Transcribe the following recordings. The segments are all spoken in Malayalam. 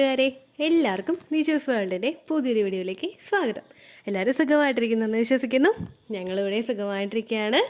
കൂട്ടുകാരെ, എല്ലാവർക്കും നിജൂസ് വേൾഡിൻ്റെ പുതിയൊരു വീഡിയോയിലേക്ക് സ്വാഗതം. എല്ലാവരും സുഖമായിട്ടിരിക്കുന്നെന്ന് വിശ്വസിക്കുന്നു. ഞങ്ങളിവിടെ സുഖമായിട്ടിരിക്കുകയാണ്.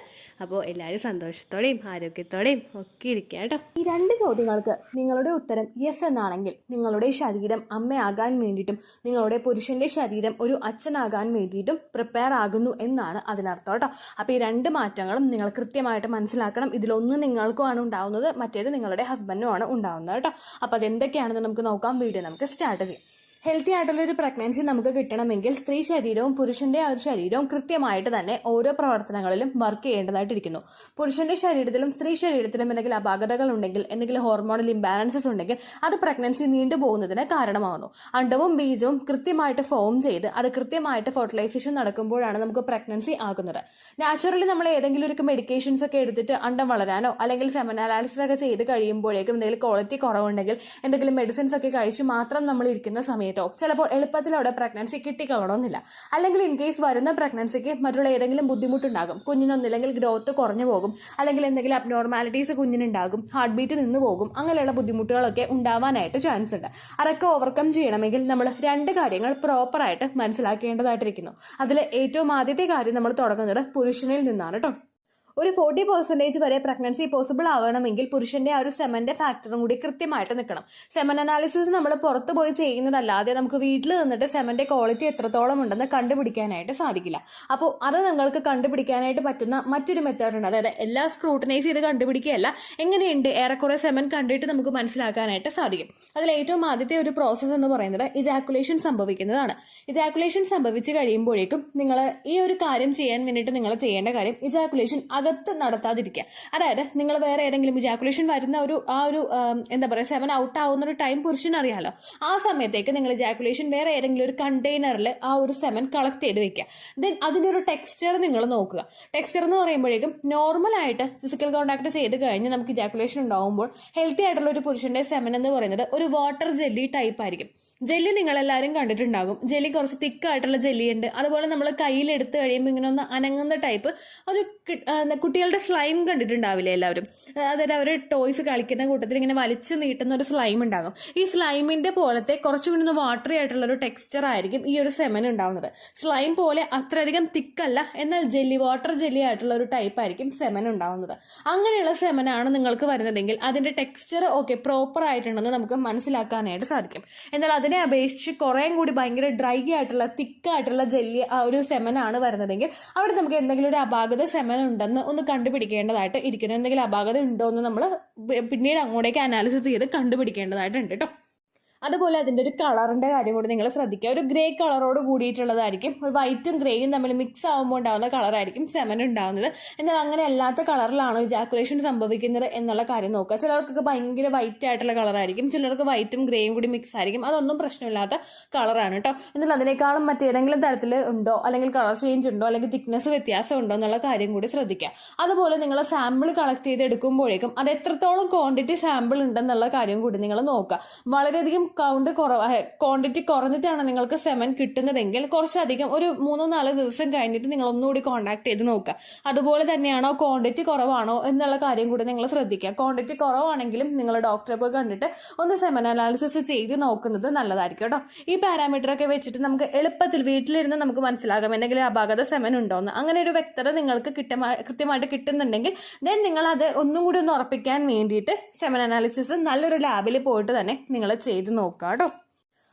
അപ്പോൾ എല്ലാവരും സന്തോഷത്തോടെയും ആരോഗ്യത്തോടെയും ഒക്കെ ഇരിക്കുക കേട്ടോ. ഈ രണ്ട് ചോദ്യങ്ങൾക്ക് നിങ്ങളുടെ ഉത്തരം യെസ് എന്നാണെങ്കിൽ നിങ്ങളുടെ ശരീരം അമ്മയാകാൻ വേണ്ടിയിട്ടും നിങ്ങളുടെ പുരുഷന്റെ ശരീരം ഒരു അച്ഛനാകാൻ വേണ്ടിയിട്ടും പ്രിപ്പയർ ആകുന്നു എന്നാണ് അതിനർത്ഥം കേട്ടോ. അപ്പോൾ ഈ രണ്ട് മാറ്റങ്ങളും നിങ്ങൾ കൃത്യമായിട്ട് മനസ്സിലാക്കണം. ഇതിലൊന്ന് നിങ്ങൾക്കുമാണ് ഉണ്ടാവുന്നത്, മറ്റേത് നിങ്ങളുടെ ഹസ്ബൻഡിനുമാണ് ഉണ്ടാവുന്നത് കേട്ടോ. അപ്പോൾ അതെന്തൊക്കെയാണെന്ന് നമുക്ക് നോക്കാം. വീഡിയോ നമുക്ക് സ്റ്റാർട്ട് ചെയ്യാം. ഹെൽത്തി ആയിട്ടുള്ള ഒരു പ്രഗ്നൻസി നമുക്ക് കിട്ടണമെങ്കിൽ സ്ത്രീ ശരീരവും പുരുഷന്റെ ആ ഒരു ശരീരവും കൃത്യമായിട്ട് തന്നെ ഓരോ പ്രവർത്തനങ്ങളിലും വർക്ക് ചെയ്യേണ്ടതായിട്ടിരിക്കുന്നു. പുരുഷന്റെ ശരീരത്തിലും സ്ത്രീ ശരീരത്തിലും എന്തെങ്കിലും അപാകതകൾ ഉണ്ടെങ്കിൽ, എന്തെങ്കിലും ഹോർമോണൽ ഇംബാലൻസസ് ഉണ്ടെങ്കിൽ അത് പ്രഗ്നൻസി നീണ്ടുപോകുന്നതിന് കാരണമാകുന്നു. അണ്ടവും ബീജവും കൃത്യമായിട്ട് ഫോം ചെയ്ത് അത് കൃത്യമായിട്ട് ഫെർട്ടിലൈസേഷൻ നടക്കുമ്പോഴാണ് നമുക്ക് പ്രഗ്നൻസി ആകുന്നത്. നാച്ചുറലി നമ്മൾ ഏതെങ്കിലും ഒരു മെഡിക്കേഷൻസ് ഒക്കെ എടുത്തിട്ട് അണ്ടം വളരാനോ അല്ലെങ്കിൽ സെമൻ അനാലിസിസ് ഒക്കെ ചെയ്ത് കഴിയുമ്പോഴേക്കും എന്തെങ്കിലും ക്വാളിറ്റി കുറവുണ്ടെങ്കിൽ എന്തെങ്കിലും മെഡിസിൻസ് ഒക്കെ കഴിച്ച് മാത്രം നമ്മൾ ഇരിക്കുന്ന സമയത്ത് ചിലപ്പോൾ എളുപ്പത്തിലൂടെ പ്രഗ്നൻസി കിട്ടിക്കൊള്ളണമെന്നില്ല. അല്ലെങ്കിൽ ഇൻ കേസ് വരുന്ന പ്രഗ്നൻസിക്ക് മറ്റുള്ള ഏതെങ്കിലും ബുദ്ധിമുട്ടുണ്ടാകും. കുഞ്ഞിനൊന്നില്ലെങ്കിൽ ഗ്രോത്ത് കുറഞ്ഞു പോകും, അല്ലെങ്കിൽ എന്തെങ്കിലും അബ്നോർമാലിറ്റീസ് കുഞ്ഞിനുണ്ടാകും, ഹാർട്ട് ബീറ്റ് നിന്ന് പോകും. അങ്ങനെയുള്ള ബുദ്ധിമുട്ടുകളൊക്കെ ഉണ്ടാവാനായിട്ട് ചാൻസ് ഉണ്ട്. അതൊക്കെ ഓവർകം ചെയ്യണമെങ്കിൽ നമ്മൾ രണ്ട് കാര്യങ്ങൾ പ്രോപ്പറായിട്ട് മനസ്സിലാക്കേണ്ടതായിട്ടിരിക്കുന്നു. അതിൽ ഏറ്റവും ആദ്യത്തെ കാര്യം നമ്മൾ തുടങ്ങുന്നത് പുരുഷനിൽ നിന്നാണ് കേട്ടോ. ഒരു 40% വരെ പ്രഗ്നൻസി പോസിബിൾ ആവണമെങ്കിൽ പുരുഷന്റെ ആ ഒരു സെമന്റെ ഫാക്ടറും കൂടി കൃത്യമായിട്ട് നിൽക്കണം. സെമൻ അനാലിസിസ് നമ്മൾ പുറത്തു പോയി ചെയ്യുന്നതല്ലാതെ നമുക്ക് വീട്ടിൽ നിന്നിട്ട് സെമന്റെ ക്വാളിറ്റി എത്രത്തോളം ഉണ്ടെന്ന് കണ്ടുപിടിക്കാനായിട്ട് സാധിക്കില്ല. അപ്പോൾ അത് നിങ്ങൾക്ക് കണ്ടുപിടിക്കാനായിട്ട് പറ്റുന്ന മറ്റൊരു മെത്തേഡ് ഉണ്ട്. അതായത് എല്ലാം സ്ക്രൂട്ടനൈസ് ചെയ്ത് കണ്ടുപിടിക്കുകയല്ല, എങ്ങനെയുണ്ട് ഏറെക്കുറെ സെമൻ കണ്ടിട്ട് നമുക്ക് മനസ്സിലാക്കാനായിട്ട് സാധിക്കും. അതിൽ ഏറ്റവും ആദ്യത്തെ ഒരു പ്രോസസ്സ് എന്ന് പറയുന്നത് ഇജാക്കുലേഷൻ സംഭവിക്കുന്നതാണ്. ഇജാക്കുലേഷൻ സംഭവിച്ചു കഴിയുമ്പോഴേക്കും നിങ്ങൾ ഈ ഒരു കാര്യം ചെയ്യാൻ വേണ്ടിയിട്ട് നിങ്ങൾ ചെയ്യേണ്ട കാര്യം ഇജാക്കുലേഷൻ അകത്ത് നടത്താതിരിക്കുക. അതായത് നിങ്ങൾ വേറെ ഏതെങ്കിലും ഇജാക്കുലേഷൻ വരുന്ന എന്താ പറയുക, സെവൻ ഔട്ട് ആവുന്ന ഒരു ടൈം പുരുഷൻ അറിയാലോ. ആ സമയത്തേക്ക് നിങ്ങൾ ഇജാക്കുലേഷൻ വേറെ ഏതെങ്കിലും ഒരു കണ്ടെയ്നറിൽ ആ ഒരു സെവൻ കളക്ട് ചെയ്ത് വെക്കുക. ദെൻ അതിൻ്റെ ഒരു ടെക്സ്ചർ നിങ്ങൾ നോക്കുക. ടെക്സ്ചർ എന്ന് പറയുമ്പോഴേക്കും നോർമലായിട്ട് ഫിസിക്കൽ കോൺടാക്ട് ചെയ്ത് കഴിഞ്ഞ് നമുക്ക് ഇജാക്കുലേഷൻ ഉണ്ടാവുമ്പോൾ ഹെൽത്തി ആയിട്ടുള്ള ഒരു പുരുഷന്റെ സെവൻ എന്ന് പറയുന്നത് ഒരു വാട്ടർ ജെല്ലി ടൈപ്പ് ആയിരിക്കും. ജെല്ലി നിങ്ങളെല്ലാവരും കണ്ടിട്ടുണ്ടാകും. ജെല്ലി കുറച്ച് തിക്കായിട്ടുള്ള ജെല്ലി ഉണ്ട്. അതുപോലെ നമ്മൾ കയ്യിലെടുത്ത് കഴിയുമ്പോൾ ഇങ്ങനെ ഒന്ന് അനങ്ങുന്ന ടൈപ്പ് ഒരു കുട്ടികളുടെ സ്ലൈം കണ്ടിട്ടുണ്ടാവില്ലേ എല്ലാവരും. അതായത് അവർ ടോയ്സ് കളിക്കുന്ന കൂട്ടത്തിൽ ഇങ്ങനെ വലിച്ചു നീട്ടുന്ന ഒരു സ്ലൈം ഉണ്ടാകും. ഈ സ്ലൈമിന്റെ പോലത്തെ കുറച്ചും കൂടി ഒന്ന് വാട്ടറി ആയിട്ടുള്ള ഒരു ടെക്സ്ചർ ആയിരിക്കും ഈ ഒരു സെമൻ ഉണ്ടാവുന്നത്. സ്ലൈം പോലെ അത്രയധികം തിക്കല്ല, എന്നാൽ ജെല്ലി വാട്ടർ ജെല്ലി ആയിട്ടുള്ള ഒരു ടൈപ്പ് ആയിരിക്കും സെമൻ ഉണ്ടാവുന്നത്. അങ്ങനെയുള്ള സെമനാണ് നിങ്ങൾക്ക് വരുന്നതെങ്കിൽ അതിന്റെ ടെക്സ്ചർ ഓക്കെ പ്രോപ്പർ ആയിട്ടുണ്ടെന്ന് നമുക്ക് മനസ്സിലാക്കാനായിട്ട് സാധിക്കും. എന്നാൽ അതിനെ അപേക്ഷിച്ച് കുറേയും കൂടി ഭയങ്കര ഡ്രൈ ആയിട്ടുള്ള തിക്കായിട്ടുള്ള ജെല്ലി ആ ഒരു സെമനാണ് വരുന്നതെങ്കിൽ അവിടെ നമുക്ക് എന്തെങ്കിലും ഒരു അപാകത സെമൻ ഉണ്ടെന്ന് ഒന്ന് കണ്ടുപിടിക്കേണ്ടതായിട്ട് ഇരിക്കുന്നു. എന്തെങ്കിലും അപാകത ഉണ്ടോ എന്ന് നമ്മൾ പിന്നീട് അങ്ങോട്ടേക്ക് അനാലിസിസ് ചെയ്ത് കണ്ടുപിടിക്കേണ്ടതായിട്ടുണ്ട് കേട്ടോ. അതുപോലെ അതിൻ്റെ ഒരു കളറിൻ്റെ കാര്യം കൂടി നിങ്ങൾ ശ്രദ്ധിക്കുക. ഒരു ഗ്രേ കളറോട് കൂടിയിട്ടുള്ളതായിരിക്കും. ഒരു വൈറ്റും ഗ്രേയും തമ്മിൽ മിക്സ് ആകുമ്പോൾ ഉണ്ടാകുന്ന കളറായിരിക്കും സെമൻ ഉണ്ടാകുന്നത്. എന്നാൽ അങ്ങനെ അല്ലാത്ത കളറിലാണോ ഇജാക്കുലേഷൻ സംഭവിക്കുന്നത് എന്നുള്ള കാര്യം നോക്കുക. ചിലർക്കൊക്കെ ഭയങ്കര വൈറ്റ് ആയിട്ടുള്ള കളറായിരിക്കും, ചിലർക്ക് വൈറ്റും ഗ്രേയും കൂടി മിക്സ് ആയിരിക്കും. അതൊന്നും പ്രശ്നമില്ലാത്ത കളറാണ് കേട്ടോ. എന്നാൽ അതിനേക്കാളും മറ്റേതെങ്കിലും തരത്തിൽ ഉണ്ടോ, അല്ലെങ്കിൽ കളർ ചേഞ്ച് ഉണ്ടോ, അല്ലെങ്കിൽ തിക്നെസ് വ്യത്യാസം ഉണ്ടോ എന്നുള്ള കാര്യം കൂടി ശ്രദ്ധിക്കുക. അതുപോലെ നിങ്ങൾ സാമ്പിൾ കളക്ട് ചെയ്ത് എടുക്കുമ്പോഴേക്കും അത് എത്രത്തോളം ക്വാണ്ടിറ്റി സാമ്പിൾ ഉണ്ടെന്നുള്ള കാര്യം കൂടി നിങ്ങൾ നോക്കുക. വളരെയധികം ക്വാണ്ടിറ്റി കുറഞ്ഞിട്ടാണ് നിങ്ങൾക്ക് സെമൻ കിട്ടുന്നതെങ്കിൽ കുറച്ചധികം ഒരു 3-4 ദിവസം കഴിഞ്ഞിട്ട് നിങ്ങൾ ഒന്നുകൂടി കോൺടാക്ട് ചെയ്ത് നോക്കുക. അതുപോലെ തന്നെയാണോ ക്വാണ്ടിറ്റി കുറവാണോ എന്നുള്ള കാര്യം കൂടി നിങ്ങൾ ശ്രദ്ധിക്കുക. ക്വാണ്ടിറ്റി കുറവാണെങ്കിലും നിങ്ങൾ ഡോക്ടറെ പോയി കണ്ടിട്ട് ഒന്ന് സെമൻ അനാലിസിസ് ചെയ്ത് നോക്കുന്നത് നല്ലതായിരിക്കും കേട്ടോ. ഈ പാരാമീറ്റർ ഒക്കെ വെച്ചിട്ട് നമുക്ക് എളുപ്പത്തിൽ വീട്ടിലിരുന്ന് നമുക്ക് മനസ്സിലാകാം എന്തെങ്കിലും അപാകത സെമൻ ഉണ്ടോന്ന്. അങ്ങനെ ഒരു വ്യക്തത നിങ്ങൾക്ക് കൃത്യമായിട്ട് കിട്ടുന്നുണ്ടെങ്കിൽ ദെൻ നിങ്ങൾ അത് ഒന്നും കൂടി ഒന്ന് ഉറപ്പിക്കാൻ വേണ്ടിയിട്ട് സെമൻ അനാലിസിസ് നല്ലൊരു ലാബിൽ പോയിട്ട് തന്നെ നിങ്ങൾ ചെയ്ത് നോക്കാം കേട്ടോ.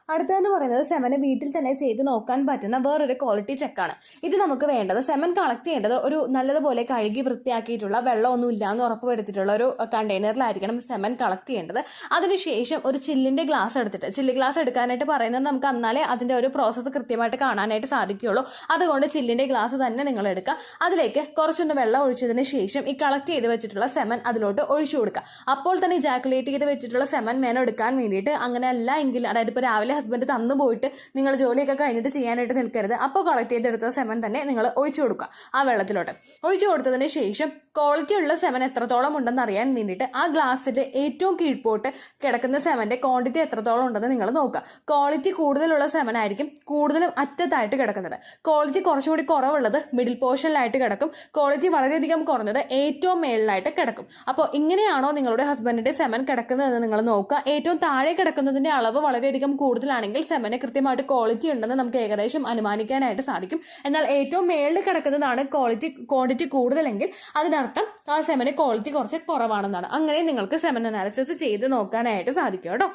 അടുത്തതെന്ന് പറയുന്നത് സെമന് വീട്ടിൽ തന്നെ ചെയ്ത് നോക്കാൻ പറ്റുന്ന വേറൊരു ക്വാളിറ്റി ചെക്കാണ്. ഇത് നമുക്ക് വേണ്ടത് സെമൻ കളക്ട് ചെയ്യേണ്ടത് ഒരു നല്ലതുപോലെ കഴുകി വൃത്തിയാക്കിയിട്ടുള്ള വെള്ളമൊന്നും ഇല്ലാന്ന് ഉറപ്പുവരുത്തിയിട്ടുള്ള ഒരു കണ്ടെയ്നറിലായിരിക്കണം സെമൻ കളക്ട് ചെയ്യേണ്ടത്. അതിനുശേഷം ഒരു ചില്ലിന്റെ ഗ്ലാസ് എടുത്തിട്ട്, ചില്ല് ഗ്ലാസ് എടുക്കാനായിട്ട് പറയുന്നത് നമുക്ക് എന്നാലേ അതിന്റെ ഒരു പ്രോസസ്സ് കൃത്യമായിട്ട് കാണാനായിട്ട് സാധിക്കുകയുള്ളൂ. അതുകൊണ്ട് ചില്ലിന്റെ ഗ്ലാസ് തന്നെ നിങ്ങൾ എടുക്കുക. അതിലേക്ക് കുറച്ചൊന്ന് വെള്ളം ഒഴിച്ചതിന് ശേഷം ഈ കളക്ട് ചെയ്ത് വെച്ചിട്ടുള്ള സെമൻ അതിലോട്ട് ഒഴിച്ചു കൊടുക്കുക. അപ്പോൾ തന്നെ ഇജാക്കുലേറ്റ് ചെയ്ത് വെച്ചിട്ടുള്ള സെമൻ വേണം എടുക്കാൻ വേണ്ടിയിട്ട്. അങ്ങനെ അല്ല എങ്കിൽ, അതായത് ഇപ്പോൾ രാവിലെ ഹസ്ബൻഡ് തന്നു പോയിട്ട് നിങ്ങൾ ജോലിയൊക്കെ കഴിഞ്ഞിട്ട് ചെയ്യാനായിട്ട് നിൽക്കരുത്. അപ്പോൾ കളക്ട് ചെയ്തെടുത്ത സെമൻ തന്നെ നിങ്ങൾ ഒഴിച്ചു കൊടുക്കുക ആ വെള്ളത്തിലോട്ട്. ഒഴിച്ചു കൊടുത്തതിന് ശേഷം ക്വാളിറ്റി ഉള്ള സെമൻ എത്രത്തോളം ഉണ്ടെന്ന് അറിയാൻ വേണ്ടിയിട്ട് ആ ഗ്ലാസ്സിന്റെ ഏറ്റവും കീഴ്പോട്ട് കിടക്കുന്ന സെമന്റെ ക്വാണ്ടിറ്റി എത്രത്തോളം ഉണ്ടെന്ന് നിങ്ങൾ നോക്കുക. ക്വാളിറ്റി കൂടുതലുള്ള സെമൻ ആയിരിക്കും കൂടുതലും അറ്റത്തായിട്ട് കിടക്കുന്നത്. ക്വാളിറ്റി കുറച്ചുകൂടി കുറവുള്ളത് മിഡിൽ പോർഷനിലായിട്ട് കിടക്കും. ക്വാളിറ്റി വളരെയധികം കുറഞ്ഞത് ഏറ്റവും മേളിലായിട്ട് കിടക്കും. അപ്പോൾ ഇങ്ങനെയാണോ നിങ്ങളുടെ ഹസ്ബൻഡിന്റെ സെമൻ കിടക്കുന്നതെന്ന് നിങ്ങൾ നോക്കുക. ഏറ്റവും താഴെ കിടക്കുന്നതിന്റെ അളവ് വളരെയധികം കൂടുതലാണെങ്കിൽ സെമന് കൃത്യമായിട്ട് ക്വാളിറ്റി ഉണ്ടെന്ന് നമുക്ക് ഏകദേശം അനുമാനിക്കാനായിട്ട് സാധിക്കും. എന്നാൽ ഏറ്റവും മേളിൽ കിടക്കുന്നതാണ് ക്വാണ്ടിറ്റി കൂടുതലെങ്കിൽ അതിനർത്ഥം ആ സെമന് ക്വാളിറ്റി കുറച്ച് കുറവാണെന്നാണ്. അങ്ങനെ നിങ്ങൾക്ക് സെമൻ അനാലിസിസ് ചെയ്ത് നോക്കാനായിട്ട് സാധിക്കും കേട്ടോ.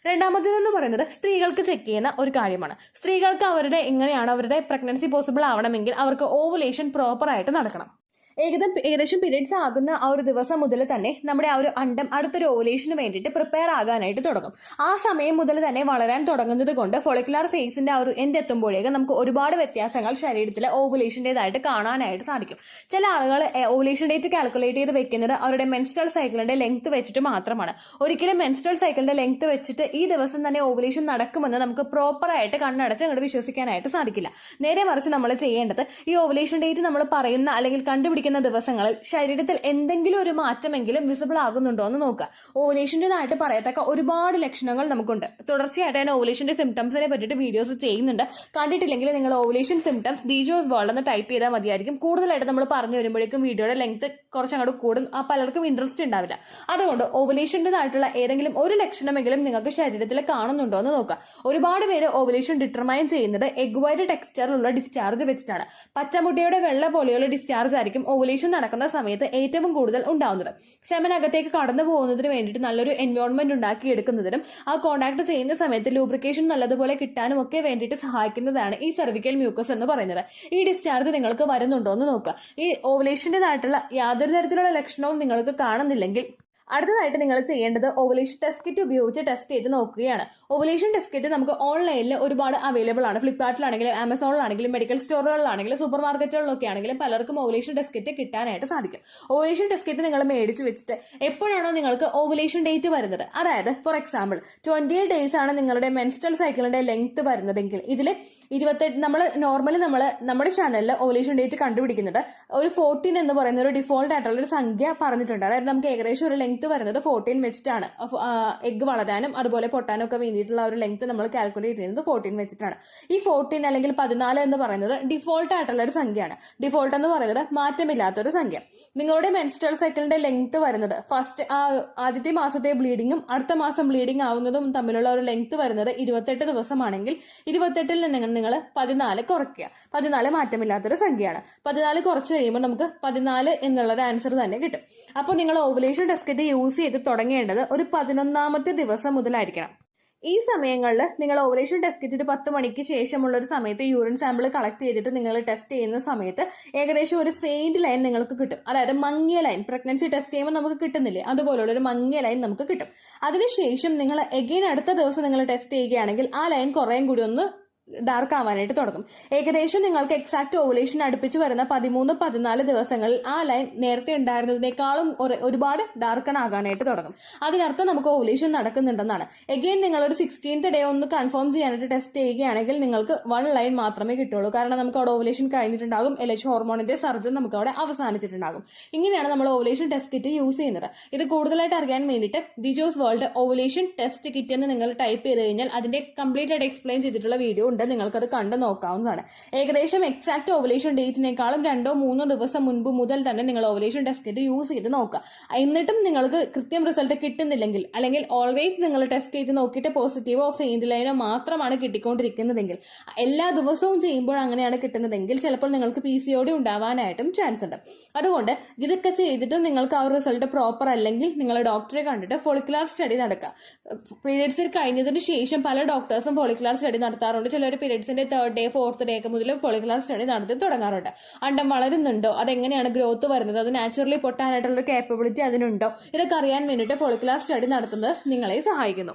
രണ്ടാമത്തേതെന്ന് പറയുന്നത് സ്ത്രീകൾക്ക് ചെക്ക് ചെയ്യുന്ന ഒരു കാര്യമാണ്. സ്ത്രീകൾക്ക് അവരുടെ പ്രഗ്നൻസി പോസിബിൾ ആവണമെങ്കിൽ അവർക്ക് ഓവുലേഷൻ പ്രോപ്പർ ആയിട്ട് നടക്കണം. ഏകദേശം പീരീഡ്സ് ആകുന്ന ആ ഒരു ദിവസം മുതൽ തന്നെ നമ്മുടെ ആ ഒരു അണ്ടം അടുത്തൊരു ഓവുലേഷന് വേണ്ടിയിട്ട് പ്രിപ്പയർ ആകാനായിട്ട് തുടങ്ങും. ആ സമയം മുതൽ തന്നെ വളരാൻ തുടങ്ങുന്നത് കൊണ്ട് ഫോളിക്കുലാർ ഫേസിന്റെ ആ ഒരു എൻഡ് എത്തുമ്പോഴേക്ക് നമുക്ക് ഒരുപാട് വ്യത്യാസങ്ങൾ ശരീരത്തിലെ ഓവുലേഷൻ്റെതായിട്ട് കാണാനായിട്ട് സാധിക്കും. ചില ആളുകൾ ഓവുലേഷൻ ഡേറ്റ് കാൽക്കുലേറ്റ് ചെയ്ത് വെക്കുന്നത് അവരുടെ മെൻസ്ട്രൽ സൈക്കിളിന്റെ ലെങ്ത് വെച്ചിട്ട് മാത്രമാണ്. ഒരിക്കലും മെൻസ്ട്രൽ സൈക്കിളിന്റെ ലെങ്ത് വെച്ചിട്ട് ഈ ദിവസം തന്നെ ഓവുലേഷൻ നടക്കുമെന്ന് നമുക്ക് പ്രോപ്പറായിട്ട് കണ്ണടച്ച് അങ്ങോട്ട് വിശ്വസിക്കാനായിട്ട് സാധിക്കില്ല. നേരെ മറിച്ച് നമ്മൾ ചെയ്യേണ്ടത് ഈ ഓവുലേഷൻ ഡേറ്റ് നമ്മൾ പറയുന്ന അല്ലെങ്കിൽ കണ്ടുപിടിക്കുന്ന ദിവസങ്ങളിൽ ശരീരത്തിൽ എന്തെങ്കിലും ഒരു മാറ്റമെങ്കിലും വിസിബിൾ ആകുന്നുണ്ടോ എന്ന് നോക്കുക. ഓവുലേഷൻ്റെതായിട്ട് പറയത്തക്ക ഒരുപാട് ലക്ഷണങ്ങൾ നമുക്കുണ്ട്. തുടർച്ചയായിട്ട് ഞാൻ ഓവുലേഷന്റെ സിംറ്റംസിനെ പറ്റിയിട്ട് വീഡിയോസ് ചെയ്യുന്നുണ്ട്. കണ്ടിട്ടില്ലെങ്കിൽ നിങ്ങൾ ഓവുലേഷൻ സിംറ്റംസ് ദിജോസ് വേൾഡ് എന്ന് ടൈപ്പ് ചെയ്താൽ മതിയായിരിക്കും. കൂടുതലായിട്ട് നമ്മൾ പറഞ്ഞു വരുമ്പോഴേക്കും വീഡിയോയുടെ ലെങ്ത് കുറച്ചങ്ങോട്ട് കൂടും. പലർക്കും ഇൻട്രസ്റ്റ് ഉണ്ടാവില്ല. അതുകൊണ്ട് ഓവുലേഷൻ്റെതായിട്ടുള്ള ഏതെങ്കിലും ഒരു ലക്ഷണമെങ്കിലും നിങ്ങൾക്ക് ശരീരത്തിൽ കാണുന്നുണ്ടോ എന്ന് നോക്കുക. ഒരുപാട് പേര് ഓവുലേഷൻ ഡിറ്റർമൈൻ ചെയ്യുന്നത് എഗ് വൈറ്റ് ടെക്സ്ചറിലുള്ള ഡിസ്ചാർജ് വെച്ചിട്ടാണ്. പച്ചമുട്ടയുടെ വെള്ള പോലെയുള്ള ഡിസ്ചാർജ് ആയിരിക്കും ഓവുലേഷൻ നടക്കുന്ന സമയത്ത് ഏറ്റവും കൂടുതൽ ഉണ്ടാവുന്നത്. സെമനകത്തേക്ക് കടന്നു പോകുന്നതിന് വേണ്ടിയിട്ട് നല്ലൊരു എൻവയോൺമെന്റ് ഉണ്ടാക്കി എടുക്കുന്നതിനും ആ കോണ്ടാക്ട് ചെയ്യുന്ന സമയത്ത് ലൂബ്രിക്കേഷൻ നല്ലതുപോലെ കിട്ടാനും ഒക്കെ വേണ്ടിയിട്ട് സഹായിക്കുന്നതാണ് ഈ സെർവിക്കൽ മ്യൂക്കസ് എന്ന് പറയുന്നത്. ഈ ഡിസ്ചാർജ് നിങ്ങൾക്ക് വരുന്നുണ്ടോ എന്ന് നോക്കുക. ഈ ഓവുലേഷൻ്റെതായിട്ടുള്ള യാതൊരു തരത്തിലുള്ള ലക്ഷണവും നിങ്ങൾക്ക് കാണുന്നില്ലെങ്കിൽ അടുത്തതായിട്ട് നിങ്ങൾ ചെയ്യേണ്ടത് ഓവുലേഷൻ ടെസ്റ്റ് കിറ്റ് ഉപയോഗിച്ച് ടെസ്റ്റ് ചെയ്ത് നോക്കുകയാണ്. ഓവുലേഷൻ ടെസ്റ്റ് കിറ്റ് നമുക്ക് ഓൺലൈനിൽ ഒരുപാട് അവൈലബിൾ ആണ്. ഫ്ലിപ്കാർട്ടിലാണെങ്കിലും ആമസോണിലാണെങ്കിലും മെഡിക്കൽ സ്റ്റോറുകളിലാണെങ്കിലും സൂപ്പർ മാർക്കറ്റുകളിലൊക്കെ ആണെങ്കിലും പലർക്കും ഓവുലേഷൻ ടെസ്റ്റ് കിറ്റ് കിട്ടാനായിട്ട് സാധിക്കും. ഓവുലേഷൻ ടെസ്റ്റ് കിറ്റ് നിങ്ങൾ മേടിച്ച് വെച്ചിട്ട് എപ്പോഴാണോ നിങ്ങൾക്ക് ഓവുലേഷൻ ഡേറ്റ് വരുന്നത്, അതായത് ഫോർ എക്സാമ്പിൾ 28 ഡേയ്സ് ആണ് നിങ്ങളുടെ മെൻസ്ട്രൽ സൈക്കിളിന്റെ ലെങ്ത് വരുന്നതെങ്കിൽ ഇതിൽ 28 നമ്മുടെ ചാനലിൽ ഓവുലേഷൻ ഡേറ്റ് കണ്ടുപിടിക്കുന്നത് ഒരു 14 എന്ന് പറയുന്ന ഒരു ഡിഫോൾട്ട് ആയിട്ടുള്ള ഒരു സംഖ്യ പറഞ്ഞിട്ടുണ്ട്. അതായത് നമുക്ക് ഏകദേശം ഒരു ലെങ്ത് വരുന്നത് 14 വെച്ചിട്ടാണ്. എഗ് വളരാനും അതുപോലെ പൊട്ടാനും ഒക്കെ വേണ്ടിയിട്ടുള്ള ഒരു ലെങ്ത് നമ്മൾ കാൽക്കുലേറ്റ് ചെയ്യുന്നത് 14 വെച്ചിട്ടാണ്. ഈ 14 അല്ലെങ്കിൽ 14 എന്ന് പറയുന്നത് ഡിഫോൾട്ട് ആയിട്ടുള്ള ഒരു സംഖ്യയാണ്. ഡിഫോൾട്ട് എന്ന് പറയുന്നത് മാറ്റമില്ലാത്തൊരു സംഖ്യ. നിങ്ങളുടെ മെൻസ്ട്രൽ സൈക്കിളിന്റെ ലെങ്ത് വരുന്നത് ആദ്യത്തെ മാസത്തെ ബ്ലീഡിങ്ങും അടുത്ത മാസം ബ്ലീഡിംഗ് ആകുന്നതും തമ്മിലുള്ള ഒരു ലെങ്ത് വരുന്നത് 28 ദിവസമാണെങ്കിൽ 28ൽ നിന്ന് നിങ്ങൾ 14 കുറയ്ക്കുക. 14 മാറ്റമില്ലാത്തൊരു സംഖ്യയാണ്. 14 കുറച്ച് കഴിയുമ്പോൾ നമുക്ക് 14 എന്നുള്ളൊരു ആൻസർ തന്നെ കിട്ടും. അപ്പോൾ നിങ്ങൾ ഓവുലേഷൻ ടെസ്റ്റ് കിറ്റ് യൂസ് ചെയ്ത് തുടങ്ങേണ്ടത് ഒരു 11ാമത്തെ ദിവസം മുതലായിരിക്കണം. ഈ സമയങ്ങളിൽ നിങ്ങൾ ഓവുലേഷൻ ടെസ്റ്റ് കിറ്റിട്ട് 10 മണിക്ക് ശേഷമുള്ള ഒരു സമയത്ത് യൂറിൻ സാമ്പിൾ കളക്ട് ചെയ്തിട്ട് നിങ്ങൾ ടെസ്റ്റ് ചെയ്യുന്ന സമയത്ത് ഏകദേശം ഒരു ഫെയിൻഡ് ലൈൻ നിങ്ങൾക്ക് കിട്ടും. അതായത് മങ്ങിയ ലൈൻ, പ്രഗ്നൻസി ടെസ്റ്റ് ചെയ്യുമ്പോൾ നമുക്ക് കിട്ടുന്നില്ലേ, അതുപോലുള്ള ഒരു മങ്ങിയ ലൈൻ നമുക്ക് കിട്ടും. അതിനുശേഷം നിങ്ങൾ എഗെയിൻ അടുത്ത ദിവസം നിങ്ങൾ ടെസ്റ്റ് ചെയ്യുകയാണെങ്കിൽ ആ ലൈൻ കുറേയും കൂടി ഒന്ന് ഡാർക്ക് ആവാനായിട്ട് തുടങ്ങും. ഏകദേശം നിങ്ങൾക്ക് എക്സാക്ട് ഓവുലേഷൻ അടുപ്പിച്ച് വരുന്ന 13-14 ദിവസങ്ങളിൽ ആ ലൈൻ നേരത്തെ ഉണ്ടായിരുന്നതിനേക്കാളും ഒരുപാട് ഡാർക്കൺ ആകാനായിട്ട് തുടങ്ങും. അതിനർത്ഥം നമുക്ക് ഓവുലേഷൻ നടക്കുന്നുണ്ടെന്നാണ്. എഗെയിൻ നിങ്ങളൊരു 16th ഡേ ഒന്ന് കൺഫേം ചെയ്യാനായിട്ട് ടെസ്റ്റ് ചെയ്യുകയാണെങ്കിൽ നിങ്ങൾക്ക് 1 ലൈൻ മാത്രമേ കിട്ടുള്ളൂ. കാരണം നമുക്ക് അവിടെ ഓവുലേഷൻ കഴിഞ്ഞിട്ടുണ്ടാകും, LH ഹോർമോണിന്റെ സർജൻ നമുക്ക് അവിടെ അവസാനിച്ചിട്ടുണ്ടാകും. ഇങ്ങനെയാണ് നമ്മൾ ഓവുലേഷൻ ടെസ്റ്റ് കിറ്റ് യൂസ് ചെയ്യുന്നത്. ഇത് കൂടുതലായിട്ട് അറിയാൻ വേണ്ടിയിട്ട് ദിജോസ് വേൾഡ് ഓവുലേഷൻ ടെസ്റ്റ് കിറ്റ് എന്ന് നിങ്ങൾ ടൈപ്പ് ചെയ്ത് കഴിഞ്ഞാൽ അതിന്റെ കംപ്ലീറ്റ് ആയിട്ട് എക്സ്പ്ലെയിൻ ചെയ്തിട്ടുള്ള വീഡിയോ ഉണ്ട്. നിങ്ങൾക്കത് കണ്ടു നോക്കാവുന്നതാണ്. ഏകദേശം എക്സാക്ട് ഓവുലേഷൻ ഡേറ്റിനേക്കാളും 2-3 ദിവസം മുൻപ് മുതൽ തന്നെ നിങ്ങൾ ഓവുലേഷൻ ടെസ്റ്റ് കിറ്റ് യൂസ് ചെയ്ത് നോക്കുക. എന്നിട്ടും നിങ്ങൾക്ക് കൃത്യം റിസൾട്ട് കിട്ടുന്നില്ലെങ്കിൽ, അല്ലെങ്കിൽ ഓൾവേസ് നിങ്ങൾ ടെസ്റ്റ് ചെയ്ത് നോക്കിയിട്ട് പോസിറ്റീവോ ഫെയിൻഡ് ലൈനോ മാത്രമാണ് കിട്ടിക്കൊണ്ടിരിക്കുന്നതെങ്കിൽ, എല്ലാ ദിവസവും ചെയ്യുമ്പോൾ അങ്ങനെയാണ് കിട്ടുന്നതെങ്കിൽ ചിലപ്പോൾ നിങ്ങൾക്ക് PCOD ഉണ്ടാവാനായിട്ടും ചാൻസ് ഉണ്ട്. അതുകൊണ്ട് ഇതൊക്കെ ചെയ്തിട്ടും നിങ്ങൾക്ക് ആ ഒരു റിസൾട്ട് പ്രോപ്പർ അല്ലെങ്കിൽ നിങ്ങൾ ഡോക്ടറെ കണ്ടിട്ട് ഫോളിക്കുലാർ സ്റ്റഡി നടക്കുക. പീരിയഡ്സിൽ കഴിഞ്ഞതിന് ശേഷം പല ഡോക്ടേഴ്സും ഫോളിക്കുലാർ സ്റ്റഡി നടത്താറുണ്ട്. ചിലർ പീരിയഡ്സിന്റെ 3rd ഡേ 4th ഡേ ഒക്കെ മുതൽ ഫോളിക്കുലാർ സ്റ്റഡി നടത്തി തുടങ്ങാറുണ്ട്. അണ്ടം വളരുന്നുണ്ടോ, അതെങ്ങനെയാണ് ഗ്രോത്ത് വരുന്നത്, അത് നാച്ചുറലി പൊട്ടാനായിട്ടുള്ള കേപ്പബിലിറ്റി അതിനുണ്ടോ, ഇതൊക്കെ അറിയാൻ വേണ്ടിയിട്ട് ഫോളിക്കുലാർ സ്റ്റഡി നടത്തുന്നത് നിങ്ങളെ സഹായിക്കുന്നു.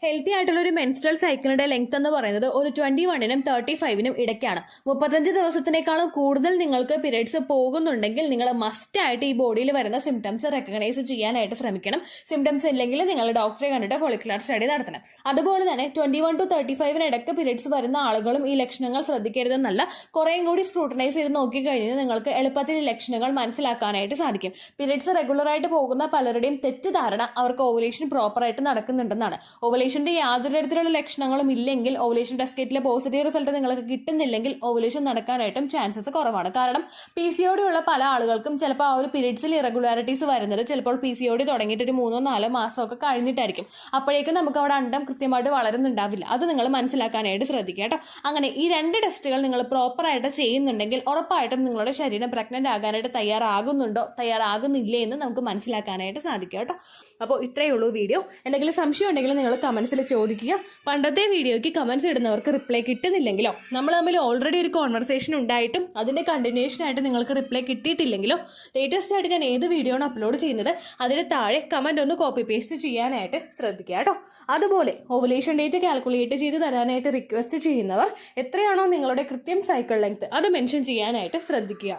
ഹെൽത്തി ആയിട്ടുള്ള ഒരു മെൻസ്ട്രൽ സൈക്കിളിന്റെ ലെങ്ത് എന്ന് പറയുന്നത് ഒരു 21-നും 35-നും ഇടയ്ക്കാണ്. 35 ദിവസത്തിനേക്കാളും കൂടുതൽ നിങ്ങൾക്ക് പീരിയഡ്സ് പോകുന്നുണ്ടെങ്കിൽ നിങ്ങൾ മസ്റ്റ് ആയിട്ട് ഈ ബോഡിയിൽ വരുന്ന സിംറ്റംസ് റെക്കഗ്നൈസ് ചെയ്യാനായിട്ട് ശ്രമിക്കണം. സിംറ്റംസ് ഇല്ലെങ്കിൽ നിങ്ങൾ ഡോക്ടറെ കണ്ടിട്ട് ഫോളിക്കുലർ സ്റ്റഡി നടത്തണം. അതുപോലെ തന്നെ 21 to 35 ഇടയ്ക്ക് പീരിയഡ്സ് വരുന്ന ആളുകളും ഈ ലക്ഷണങ്ങൾ ശ്രദ്ധിക്കരുതെന്നല്ല, കുറേയും കൂടി സ്ക്രൂട്ടനൈസ് ചെയ്ത് നോക്കിക്കഴിഞ്ഞാൽ നിങ്ങൾക്ക് എളുപ്പത്തിൽ ഈ ലക്ഷണങ്ങൾ മനസ്സിലാക്കാനായിട്ട് സാധിക്കും. പീരിയഡ്സ് റെഗുലറായിട്ട് പോകുന്ന പലരുടെയും തെറ്റിദ്ധാരണ അവർക്ക് ഓവുലേഷൻ പ്രോപ്പറായിട്ട് നടക്കുന്നുണ്ടെന്നാണ്. ഓവുലേഷന്റെ യാതൊരു തരത്തിലുള്ള ലക്ഷണങ്ങളും ഇല്ലെങ്കിൽ, ഓവുലേഷൻ ടെസ്റ്റ് കിറ്റിലെ പോസിറ്റീവ് റിസൾട്ട് നിങ്ങൾക്ക് കിട്ടുന്നില്ലെങ്കിൽ ഓവുലേഷൻ നടക്കാനായിട്ടും ചാൻസസ് കുറവാണ്. കാരണം PCOD ഉള്ള പല ആളുകൾക്കും ചിലപ്പോൾ ആ ഒരു പീരിയഡ്സിൽ ഇറഗുലാരിറ്റീസ് വരുന്നത് ചിലപ്പോൾ PCOD തുടങ്ങിയിട്ട് ഒരു 3-4 മാസമൊക്കെ കഴിഞ്ഞിട്ടായിരിക്കും. അപ്പോഴേക്കും നമുക്ക് അവിടെ അണ്ടം കൃത്യമായിട്ട് വളരുന്നുണ്ടാവില്ല. അത് നിങ്ങൾ മനസ്സിലാക്കാനായിട്ട് ശ്രദ്ധിക്കുക കേട്ടോ. അങ്ങനെ ഈ 2 ടെസ്റ്റുകൾ നിങ്ങൾ പ്രോപ്പറായിട്ട് ചെയ്യുന്നുണ്ടെങ്കിൽ ഉറപ്പായിട്ടും നിങ്ങളുടെ ശരീരം പ്രഗ്നന്റ് ആകാനായിട്ട് തയ്യാറാകുന്നില്ലേ എന്ന് നമുക്ക് മനസ്സിലാക്കാനായിട്ട് സാധിക്കും കേട്ടോ. അപ്പോൾ ഇത്രയേ ഉള്ളൂ വീഡിയോ. എന്തെങ്കിലും സംശയം ഉണ്ടെങ്കിൽ നിങ്ങൾ കമൻസിൽ ചോദിക്കുക. പണ്ടത്തെ വീഡിയോയ്ക്ക് കമൻസ് ഇടുന്നവർക്ക് റിപ്ലൈ കിട്ടുന്നില്ലെങ്കിലോ, നമ്മൾ തമ്മിൽ ഓൾറെഡി ഒരു കോൺവെർസേഷൻ ഉണ്ടായിട്ടും അതിന്റെ കണ്ടിന്യൂഷൻ ആയിട്ട് നിങ്ങൾക്ക് റിപ്ലൈ കിട്ടിയിട്ടില്ലെങ്കിലോ, ലേറ്റസ്റ്റ് ആയിട്ട് ഞാൻ ഏത് വീഡിയോ ആണ് അപ്ലോഡ് ചെയ്യുന്നത് അതിന് താഴെ കമന്റ് ഒന്ന് കോപ്പി പേസ്റ്റ് ചെയ്യാനായിട്ട് ശ്രദ്ധിക്കുക കേട്ടോ. അതുപോലെ ഓവുലേഷൻ ഡേറ്റ് കാൽക്കുലേറ്റ് ചെയ്ത് തരാനായിട്ട് റിക്വസ്റ്റ് ചെയ്യുന്നവർ എത്രയാണോ നിങ്ങളുടെ കൃത്യം സൈക്കിൾ ലെങ്ത് അത് മെൻഷൻ ചെയ്യാനായിട്ട് ശ്രദ്ധിക്കുക.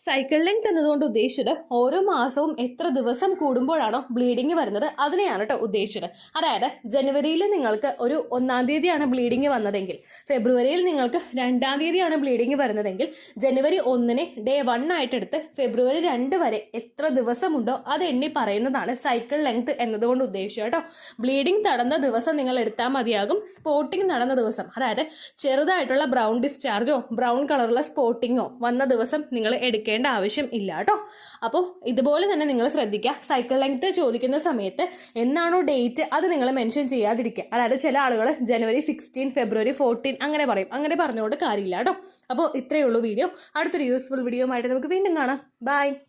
സൈക്കിൾ ലെങ്ത് എന്നതുകൊണ്ട് ഉദ്ദേശിച്ചത് ഓരോ മാസവും എത്ര ദിവസം കൂടുമ്പോഴാണോ ബ്ലീഡിങ് വരുന്നത് അതിനെയാണ് കേട്ടോ ഉദ്ദേശിച്ചത്. അതായത് ജനുവരിയിൽ നിങ്ങൾക്ക് ഒരു 1-ാം തീയതിയാണ് ബ്ലീഡിങ് വന്നതെങ്കിൽ, ഫെബ്രുവരിയിൽ നിങ്ങൾക്ക് 2-ാം തീയതിയാണ് ബ്ലീഡിങ് വരുന്നതെങ്കിൽ, ജനുവരി 1-നെ ഡേ 1 ആയിട്ടെടുത്ത് ഫെബ്രുവരി 2 വരെ എത്ര ദിവസമുണ്ടോ അത് എണ്ണി പറയുന്നതാണ് സൈക്കിൾ ലെങ്ത് എന്നതുകൊണ്ട് ഉദ്ദേശിച്ചത് കേട്ടോ. ബ്ലീഡിങ് നടന്ന ദിവസം നിങ്ങൾ എടുത്താൽ മതിയാകും. സ്പോട്ടിങ് നടന്ന ദിവസം, അതായത് ചെറുതായിട്ടുള്ള ബ്രൗൺ ഡിസ്ചാർജോ ബ്രൗൺ കളറുള്ള സ്പോട്ടിങ്ങോ വന്ന ദിവസം നിങ്ങൾ എടുക്കേണ്ട ആവശ്യം ഇല്ല കേട്ടോ. അപ്പോൾ ഇതുപോലെ തന്നെ നിങ്ങൾ ശ്രദ്ധിക്കുക. സൈക്കിൾ ലെങ്ത് ചോദിക്കുന്ന സമയത്ത് എന്നാണോ ഡേറ്റ് അത് നിങ്ങൾ മെൻഷൻ ചെയ്യാതിരിക്കുക. അതായത് ചില ആളുകൾ ജനുവരി 16, ഫെബ്രുവരി 14 അങ്ങനെ പറയും. അങ്ങനെ പറഞ്ഞുകൊണ്ട് കാര്യമില്ല കേട്ടോ. അപ്പോൾ ഇത്രയേ ഉള്ളൂ വീഡിയോ. അടുത്തൊരു യൂസ്ഫുൾ വീഡിയോ ആയിട്ട് നമുക്ക് വീണ്ടും കാണാം. ബൈ.